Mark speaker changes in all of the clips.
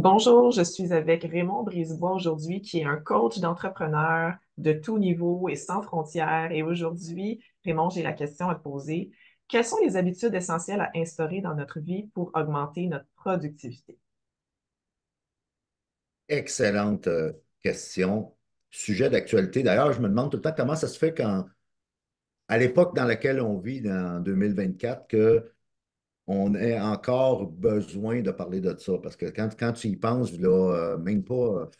Speaker 1: Bonjour, je suis avec Raymond Brisebois aujourd'hui, qui est un coach d'entrepreneurs de tout niveau et sans frontières. Et aujourd'hui, Raymond, j'ai la question à te poser. Quelles sont les habitudes essentielles à instaurer dans notre vie pour augmenter notre productivité?
Speaker 2: Excellente question. Sujet d'actualité. D'ailleurs, je me demande tout le temps comment ça se fait à l'époque dans laquelle on vit, en 2024, qu'on ait encore besoin de parler de ça. Parce que quand tu y penses, là, même pas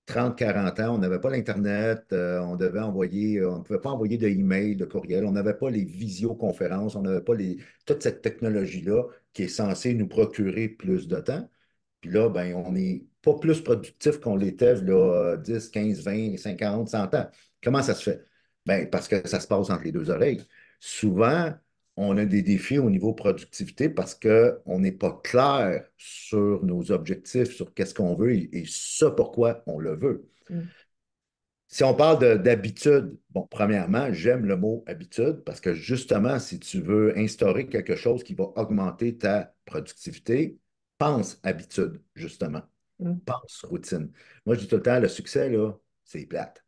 Speaker 2: 30, 40 ans, on n'avait pas l'Internet, on ne pouvait pas envoyer de email, de courriel, on n'avait pas les visioconférences, on n'avait pas toute cette technologie-là qui est censée nous procurer plus de temps. Puis là, ben, on n'est pas plus productif qu'on l'était là, 10, 15, 20, 50, 100 ans. Comment ça se fait? Ben, parce que ça se passe entre les deux oreilles. Souvent, on a des défis au niveau productivité parce qu'on n'est pas clair sur nos objectifs, sur qu'est-ce qu'on veut et ce pourquoi on le veut.
Speaker 1: Mm.
Speaker 2: Si on parle d'habitude, bon, premièrement, j'aime le mot habitude parce que justement, si tu veux instaurer quelque chose qui va augmenter ta productivité, pense habitude, justement.
Speaker 1: Mm.
Speaker 2: Pense routine. Moi, je dis tout le temps, le succès, là, c'est plate.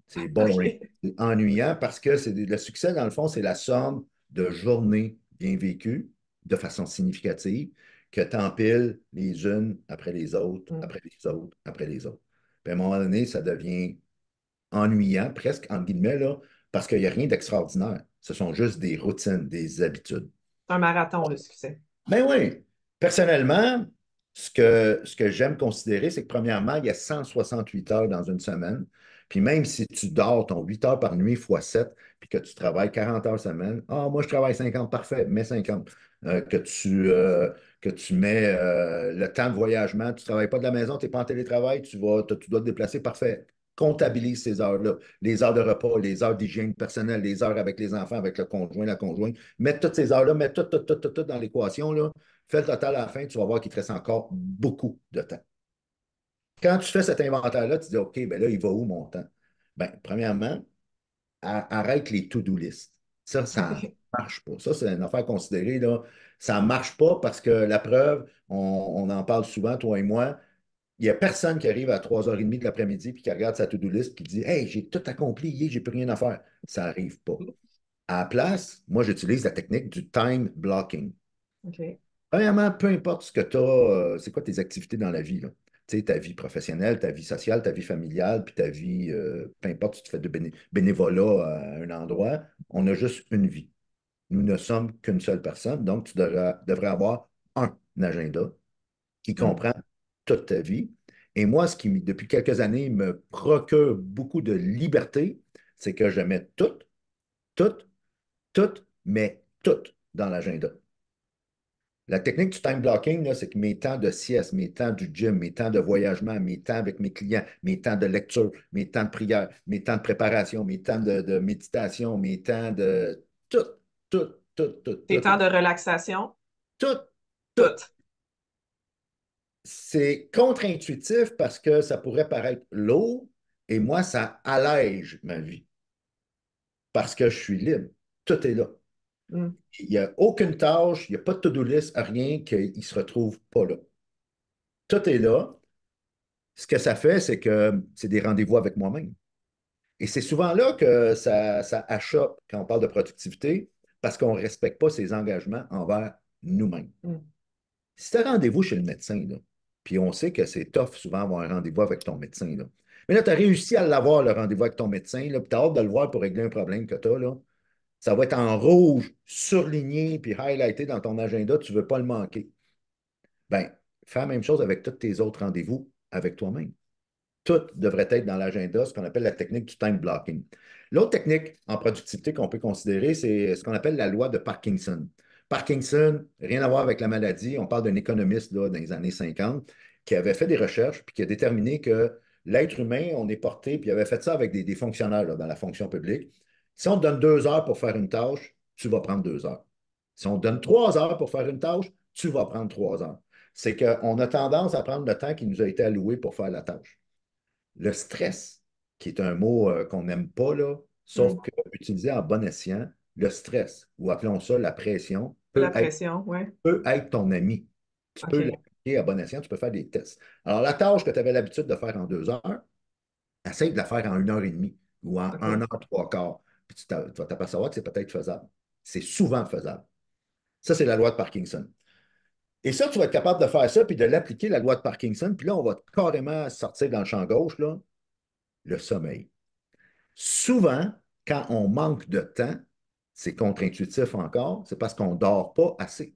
Speaker 2: C'est boring.
Speaker 1: OK.
Speaker 2: C'est ennuyant parce que le succès, dans le fond, c'est la somme de journées bien vécues de façon significative que tu empiles les unes après les autres,
Speaker 1: Mm.
Speaker 2: après les autres, après les autres. Puis à un moment donné, ça devient ennuyant, presque, entre guillemets, là, parce qu'il n'y a rien d'extraordinaire. Ce sont juste des routines, des habitudes.
Speaker 1: Un marathon, le succès.
Speaker 2: Ben oui, personnellement, ce que j'aime considérer, c'est que premièrement, il y a 168 heures dans une semaine. Puis même si tu dors ton 8 heures par nuit fois 7, puis que tu travailles 40 heures semaine, ah, moi je travaille 50, parfait, mets 50. Que tu mets le temps de voyagement, tu ne travailles pas de la maison, tu n'es pas en télétravail, tu dois te déplacer, parfait. Comptabilise ces heures-là, les heures de repas, les heures d'hygiène personnelle, les heures avec les enfants, avec le conjoint, la conjointe. Mets toutes ces heures-là, mets tout dans l'équation, là. Fais le total à la fin, tu vas voir qu'il te reste encore beaucoup de temps. Quand tu fais cet inventaire-là, tu dis, OK, ben là, il va où mon temps? Ben, premièrement, arrête les to-do list. Ça ne marche pas. Ça, c'est une affaire considérée, là. Ça ne marche pas parce que la preuve, on en parle souvent, toi et moi, il n'y a personne qui arrive à 3h30 de l'après-midi puis qui regarde sa to-do list et qui dit, Hey, j'ai tout accompli hier, j'ai plus rien à faire. Ça n'arrive pas. À la place, moi, j'utilise la technique du time blocking.
Speaker 1: OK.
Speaker 2: Premièrement, peu importe ce que tu as, c'est quoi tes activités dans la vie, là. Tu sais, ta vie professionnelle, ta vie sociale, ta vie familiale, puis ta vie, peu importe si tu fais de bénévolat à un endroit, on a juste une vie. Nous ne sommes qu'une seule personne, donc tu devrais avoir un agenda qui
Speaker 1: Mm.
Speaker 2: comprend toute ta vie. Et moi, depuis quelques années, me procure beaucoup de liberté, c'est que je mets tout, tout, mais tout dans l'agenda. La technique du time blocking, là, c'est que mes temps de sieste, mes temps du gym, mes temps de voyagement, mes temps avec mes clients, mes temps de lecture, mes temps de prière, mes temps de préparation, mes temps de méditation, mes temps de tout, tout, tout, tout,
Speaker 1: Tes
Speaker 2: tout,
Speaker 1: temps de relaxation?
Speaker 2: tout, tout.
Speaker 1: Toutes.
Speaker 2: C'est contre-intuitif parce que ça pourrait paraître lourd et moi, ça allège ma vie parce que je suis libre. Tout est là.
Speaker 1: Mm.
Speaker 2: Il n'y a aucune tâche, il n'y a pas de to-do list, rien qui ne se retrouve pas là. Tout est là. Ce que ça fait, c'est que c'est des rendez-vous avec moi-même. Et c'est souvent là que ça achoppe quand on parle de productivité, parce qu'on ne respecte pas ses engagements envers nous-mêmes.
Speaker 1: Mm.
Speaker 2: Si tu as rendez-vous chez le médecin, là, puis on sait que c'est tough souvent avoir un rendez-vous avec ton médecin, là. Mais là, tu as réussi à l'avoir, le rendez-vous avec ton médecin, là, puis tu as hâte de le voir pour régler un problème que tu as, là. Ça va être en rouge, surligné, puis highlighté dans ton agenda, tu ne veux pas le manquer. Bien, fais la même chose avec tous tes autres rendez-vous avec toi-même. Tout devrait être dans l'agenda, ce qu'on appelle la technique du time blocking. L'autre technique en productivité qu'on peut considérer, c'est ce qu'on appelle la loi de Parkinson. Parkinson, rien à voir avec la maladie. On parle d'un économiste là, dans les années 50 qui avait fait des recherches puis qui a déterminé que l'être humain, on est porté, puis il avait fait ça avec des fonctionnaires là, dans la fonction publique. Si on te donne 2 heures pour faire une tâche, tu vas prendre 2 heures. Si on te donne 3 heures pour faire une tâche, tu vas prendre 3 heures. C'est qu'on a tendance à prendre le temps qui nous a été alloué pour faire la tâche. Le stress, qui est un mot qu'on n'aime pas, là, sauf
Speaker 1: Mm.
Speaker 2: que utilisé en bon escient, le stress, ou appelons ça la pression,
Speaker 1: La pression, ouais.
Speaker 2: peut être ton ami. Tu peux
Speaker 1: OK.
Speaker 2: Et à bon escient, tu peux faire des tests. Alors, la tâche que tu avais l'habitude de faire en 2 heures, essaye de la faire en 1 heure et demie ou en
Speaker 1: OK.
Speaker 2: 1 heure 3 quarts. Puis tu vas t'apercevoir que c'est peut-être faisable. C'est souvent faisable. Ça, c'est la loi de Parkinson. Et ça, tu vas être capable de faire ça puis de l'appliquer, la loi de Parkinson. Puis là, on va carrément sortir dans le champ gauche, là, le sommeil. Souvent, quand on manque de temps, c'est contre-intuitif encore, c'est parce qu'on ne dort pas assez.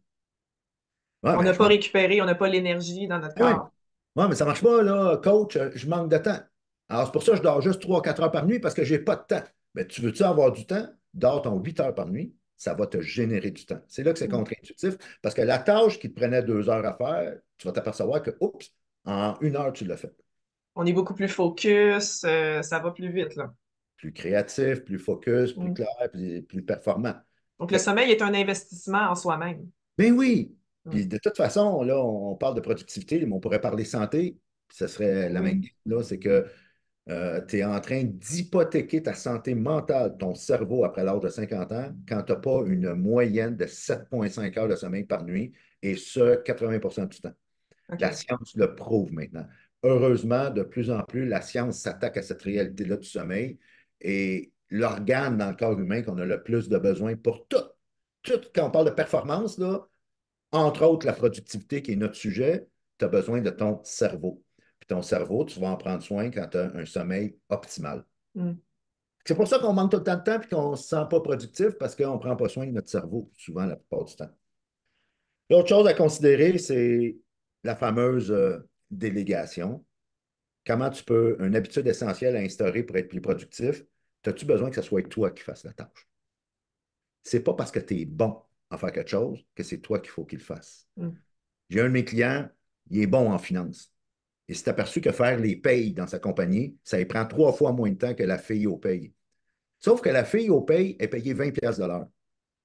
Speaker 2: Ouais,
Speaker 1: On
Speaker 2: mais
Speaker 1: n'a
Speaker 2: je
Speaker 1: pas
Speaker 2: manque.
Speaker 1: récupéré, on n'a pas l'énergie dans notre
Speaker 2: Ah oui.
Speaker 1: corps.
Speaker 2: Ouais, mais ça ne marche pas, là, coach, je manque de temps. Alors, c'est pour ça que je dors juste 3 4 heures par nuit parce que je n'ai pas de temps. Mais tu veux-tu avoir du temps? Dors ton 8 heures par nuit, ça va te générer du temps. C'est là que c'est
Speaker 1: Mm.
Speaker 2: contre-intuitif parce que la tâche qui te prenait 2 heures à faire, tu vas t'apercevoir que, oups, en 1 heure, tu l'as fait.
Speaker 1: On est beaucoup plus focus, ça va plus vite, là.
Speaker 2: Plus créatif, plus focus, plus
Speaker 1: Mm.
Speaker 2: clair, plus performant.
Speaker 1: Donc, le
Speaker 2: Fait que,
Speaker 1: sommeil est un investissement en soi-même.
Speaker 2: ben oui!
Speaker 1: Mm.
Speaker 2: Puis de toute façon, là, on parle de productivité, mais on pourrait parler santé, puis ce serait la même
Speaker 1: Oui.
Speaker 2: chose, là, c'est que tu es en train d'hypothéquer ta santé mentale, ton cerveau après l'âge de 50 ans, quand tu n'as pas une moyenne de 7,5 heures de sommeil par nuit, et ce, 80 du temps. La
Speaker 1: OK.
Speaker 2: science le prouve maintenant. Heureusement, de plus en plus, la science s'attaque à cette réalité-là du sommeil et l'organe dans le corps humain qu'on a le plus de besoin pour tout. Tout, quand on parle de performance, là, entre autres la productivité qui est notre sujet, tu as besoin de ton cerveau. Puis ton cerveau, tu vas en prendre soin quand tu as un sommeil optimal.
Speaker 1: Mm.
Speaker 2: C'est pour ça qu'on manque tout le temps de temps et qu'on ne se sent pas productif parce qu'on ne prend pas soin de notre cerveau, souvent la plupart du temps. L'autre chose à considérer, c'est la fameuse délégation. Comment tu peux, une habitude essentielle à instaurer pour être plus productif, as-tu besoin que ce soit toi qui fasses la tâche? C'est pas parce que tu es bon à faire quelque chose que c'est toi qu'il faut qu'il le fasse.
Speaker 1: Mm.
Speaker 2: J'ai un de mes clients, il est bon en finance. Il s'est aperçu que faire les payes dans sa compagnie, ça lui prend 3 fois moins de temps que la fille au paye. Sauf que la fille au paye est payée 20 pièces de l'heure.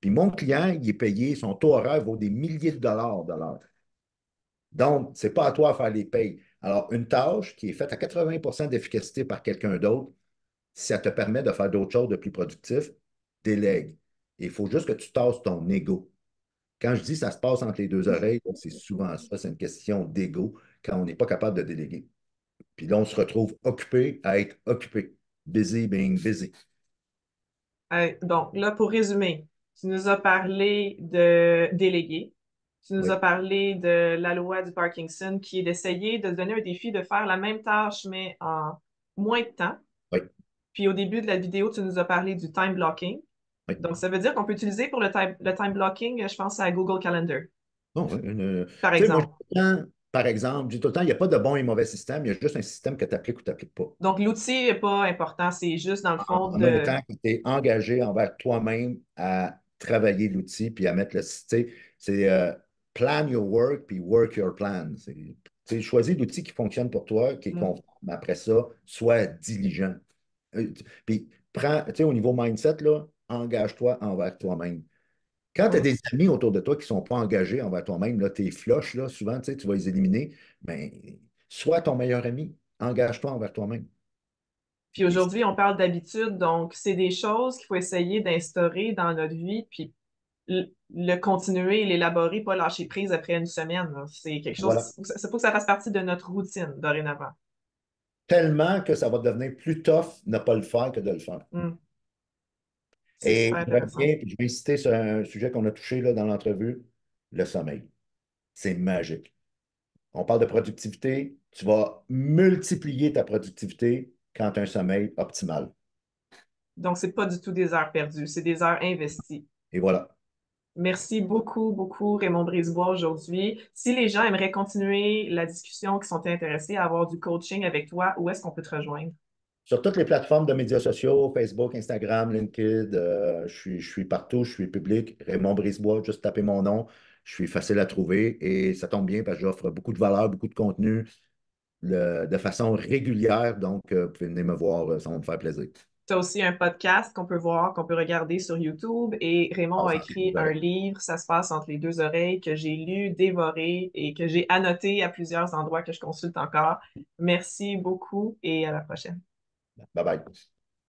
Speaker 2: Puis mon client, il est payé, son taux horaire vaut des milliers de dollars de l'heure. Donc, ce n'est pas à toi de faire les payes. Alors, une tâche qui est faite à 80 d'efficacité par quelqu'un d'autre, si ça te permet de faire d'autres choses de plus productif, délègue. Il faut juste que tu tasses ton ego. Quand je dis ça se passe entre les deux oreilles, c'est souvent ça, c'est une question d'ego quand on n'est pas capable de déléguer. Puis là, on se retrouve occupé à être occupé. Busy being busy.
Speaker 1: Donc, là, pour résumer, tu nous as parlé de déléguer. Tu nous as
Speaker 2: Oui,
Speaker 1: parlé de la loi du Parkinson qui est d'essayer de se donner un défi de faire la même tâche, mais en moins de temps.
Speaker 2: oui,
Speaker 1: Puis au début de la vidéo, tu nous as parlé du time blocking.
Speaker 2: oui.
Speaker 1: Donc, ça veut dire qu'on peut utiliser pour le time blocking, je pense à Google Calendar,
Speaker 2: Bon,
Speaker 1: par
Speaker 2: tu sais, moi, je
Speaker 1: exemple.
Speaker 2: dis tout le temps, par exemple, je dis tout le temps, il n'y a pas de bon et mauvais système, il y a juste un système que tu appliques ou tu n'appliques pas.
Speaker 1: Donc, l'outil n'est pas important, c'est juste dans le fond
Speaker 2: En même
Speaker 1: de...
Speaker 2: temps que tu es engagé envers toi-même à travailler l'outil puis à mettre le. Tu sais, c'est plan your work puis work your plan. Choisis l'outil qui fonctionne pour toi, qui est
Speaker 1: Hmm.
Speaker 2: conforme. Après ça, sois diligent. Puis, prends, tu sais, au niveau mindset, là, engage-toi envers toi-même. Quand tu as
Speaker 1: Oui.
Speaker 2: des amis autour de toi qui ne sont pas engagés envers toi-même, là, tes floches, là, souvent, tu vas les éliminer, mais sois ton meilleur ami. Engage-toi envers toi-même.
Speaker 1: Puis aujourd'hui, on parle d'habitude, donc c'est des choses qu'il faut essayer d'instaurer dans notre vie, puis le continuer, l'élaborer, pas lâcher prise après une semaine, là. C'est quelque chose,
Speaker 2: Voilà.
Speaker 1: il faut que ça fasse partie de notre routine dorénavant.
Speaker 2: Tellement que ça va devenir plus tough ne pas le faire que de le faire.
Speaker 1: Hmm. C'est
Speaker 2: Et
Speaker 1: super
Speaker 2: je
Speaker 1: intéressant.
Speaker 2: reviens, puis je vais insister sur un sujet qu'on a touché là, dans l'entrevue, le sommeil. C'est magique. On parle de productivité, tu vas multiplier ta productivité quand tu as un sommeil optimal.
Speaker 1: Donc, c'est pas du tout des heures perdues, c'est des heures investies.
Speaker 2: Et voilà.
Speaker 1: Merci beaucoup, beaucoup, Raymond Brisebois, aujourd'hui. Si les gens aimeraient continuer la discussion, qui sont intéressés à avoir du coaching avec toi, où est-ce qu'on peut te rejoindre?
Speaker 2: Sur toutes les plateformes de médias sociaux, Facebook, Instagram, LinkedIn, je suis partout, je suis public. Raymond Brisebois, juste taper mon nom. Je suis facile à trouver et ça tombe bien parce que j'offre beaucoup de valeur, beaucoup de contenu de façon régulière. Donc, vous pouvez venir me voir, ça va me faire plaisir.
Speaker 1: Tu as aussi un podcast qu'on peut voir, qu'on peut regarder sur YouTube. Et Raymond a
Speaker 2: Passe entre les
Speaker 1: écrit
Speaker 2: deux
Speaker 1: un
Speaker 2: oreilles.
Speaker 1: livre, Ça se passe entre les deux oreilles, que j'ai lu, dévoré et que j'ai annoté à plusieurs endroits que je consulte encore. Merci beaucoup et à la prochaine.
Speaker 2: Bye bye.